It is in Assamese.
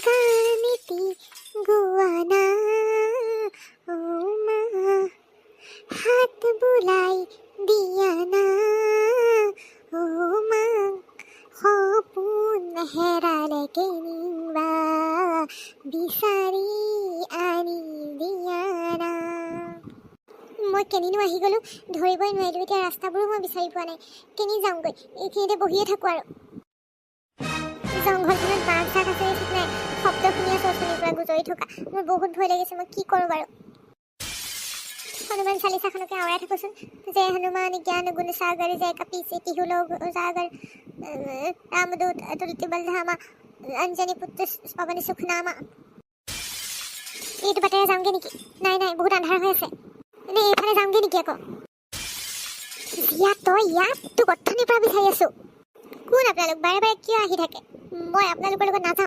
গানেতি গোৱানা ও মা হাত বুলাই দিয়া না ও মা সপোন হেৰালে কেনিবা বিচাৰি আনি দিয়া না। মই কেনিনো আহি গ'লো ধৰিবই নোৱাৰিলোঁ। এতিয়া ৰাস্তাবোৰো মই বিচাৰি পোৱা নাই। কেনি যাওঁগৈ? এইখিনিতে বহিয়ে থাকোঁ আৰু। জংঘলখনত বাঘ চাঘ আছে ঠিক নাই, শব্দ শুনি আছোঁ অথনিৰ পৰা গুজৰি থকা। মোৰ বহুত ভয় লাগিছে। মই কি কৰোঁ বাৰু? হনুমান চালিচাখনকে আওৰাই থাকোঁচোন। জয় হনুমান জ্ঞান গুণ সাगर जय कपीस तिहु लोक उजागर रामदूत अतुलित बलधामा अंजनी पुत्र पवन सुख नामा। এইটো বাটেৰে যাওঁগে নেকি? নাই নাই, বহুত আন্ধাৰ হৈ আছে। এনে এইফালে যাওঁগে নেকি আকৌ? ইয়াত তোক অথনিৰ পৰা বিচাৰি আছোঁ। কোন আপোনালোক? বাৰে বাৰে কিয় আহি থাকে? মই আপোনালোকৰ লগত নাযাওঁ।